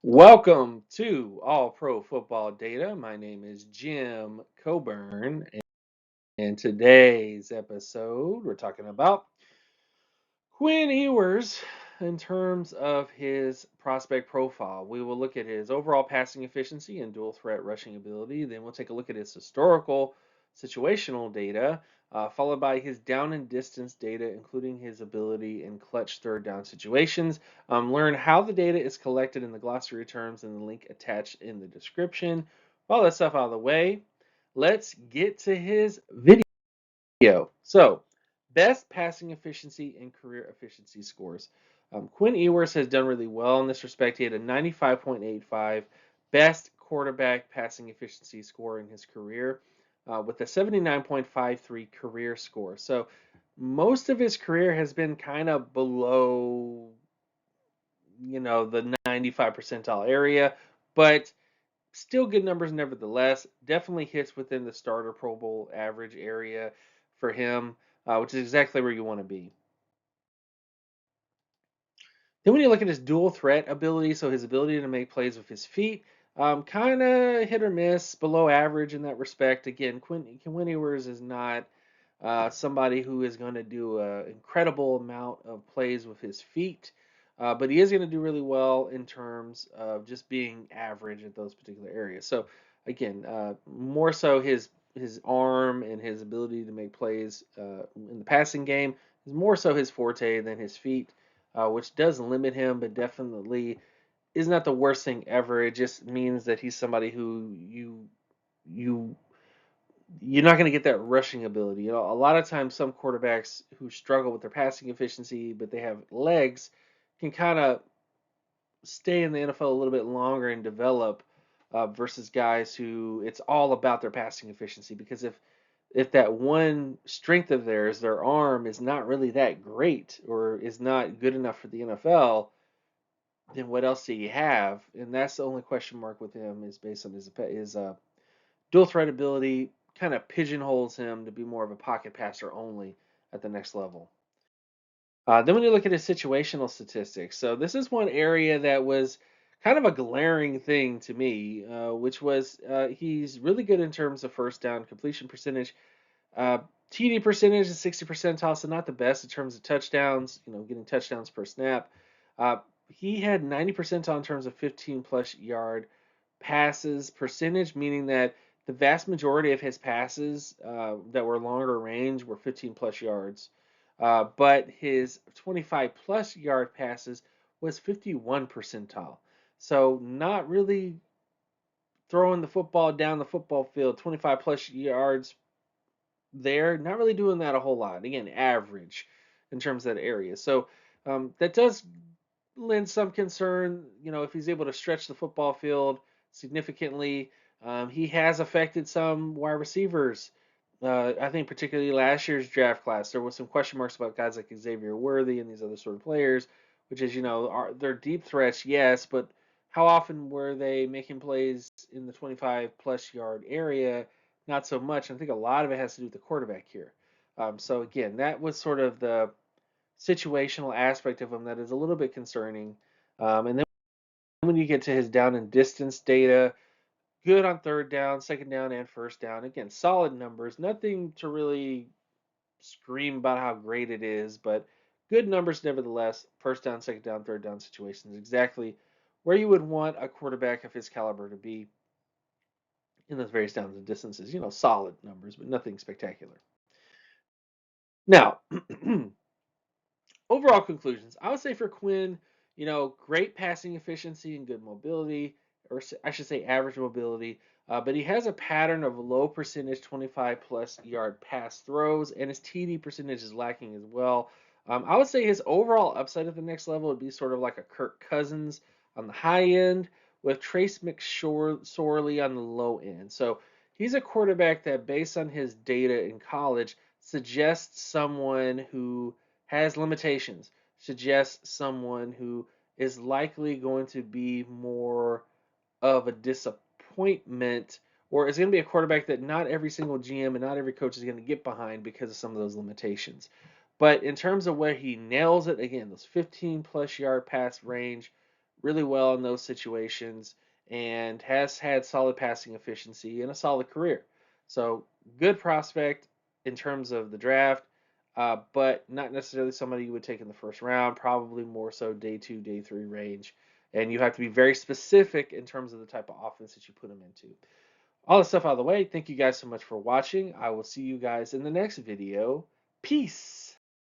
Welcome to All Pro Football Data. My name is Jim Cobern, and in today's episode, we're talking about Quinn Ewers in terms of his prospect profile. We will look at his overall passing efficiency and dual threat rushing ability. Then we'll take a look at his historical situational data, followed by his down and distance data, including his ability in clutch third down situations. Learn how the data is collected in the glossary terms and the link attached in the description. All that stuff out of the way, let's get to his video. So, best passing efficiency and career efficiency scores. Quinn Ewers has done really well in this respect. He had a 95.85 best quarterback passing efficiency score in his career with a 79.53 career score. So, most of his career has been kind of below, the 95 percentile area, but still good numbers nevertheless. Definitely hits within the starter Pro Bowl average area for him, which is exactly where you want to be. Then when you look at his dual threat ability, so his ability to make plays with his feet, kind of hit or miss, below average in that respect. Again, Quinn Ewers is not somebody who is going to do an incredible amount of plays with his feet, but he is going to do really well in terms of just being average at those particular areas. So again, more so his arm and his ability to make plays in the passing game is more so his forte than his feet, which does limit him, but definitely is not the worst thing ever. It just means that he's somebody who you you're not going to get that rushing ability. A lot of times some quarterbacks who struggle with their passing efficiency, but they have legs, can kind of stay in the NFL a little bit longer and develop versus guys who it's all about their passing efficiency. Because if that one strength of theirs, their arm, is not really that great or is not good enough for the NFL, then what else do you have? And that's the only question mark with him is based on his dual threat ability kind of pigeonholes him to be more of a pocket passer only at the next level. Then when you look at his situational statistics, so this is one area that was kind of a glaring thing to me, which was he's really good in terms of first down completion percentage. Uh, TD percentage is 60 percentile, so not the best in terms of touchdowns, getting touchdowns per snap. Uh, he had 90 percentile in terms of 15 plus yard passes percentage, meaning that the vast majority of his passes that were longer range were 15 plus yards. But his 25 plus yard passes was 51 percentile. So not really throwing the football down the football field 25 plus yards there, not really doing that a whole lot. Again, average in terms of that area. So that does lend some concern, if he's able to stretch the football field significantly. He has affected some wide receivers. I think particularly last year's draft class, there was some question marks about guys like Xavier Worthy and these other sort of players, which is, they're deep threats, yes, but how often were they making plays in the 25 plus yard area? Not so much. I think a lot of it has to do with the quarterback here. So again, that was sort of the situational aspect of him that is a little bit concerning. And then when you get to his down and distance data, good on third down, second down, and first down. Again, solid numbers. Nothing to really scream about how great it is, but good numbers nevertheless. First down, second down, third down situations. Exactly where you would want a quarterback of his caliber to be in those various downs and distances. Solid numbers, but nothing spectacular. Now, overall conclusions. I would say for Quinn, great passing efficiency and good mobility, or I should say average mobility. But he has a pattern of low percentage 25 plus yard pass throws, and his TD percentage is lacking as well. I would say his overall upside at the next level would be sort of like a Kirk Cousins on the high end, with Trace McSorley on the low end. So he's a quarterback that, based on his data in college, suggests someone who has limitations, suggests someone who is likely going to be more of a disappointment, or is going to be a quarterback that not every single GM and not every coach is going to get behind because of some of those limitations. But in terms of where he nails it, again, those 15 plus yard pass range, really well in those situations and has had solid passing efficiency and a solid career. So good prospect in terms of the draft, but not necessarily somebody you would take in the first round, probably more so day two, day three range. And you have to be very specific in terms of the type of offense that you put them into. All this stuff out of the way, thank you guys so much for watching. I will see you guys in the next video. Peace.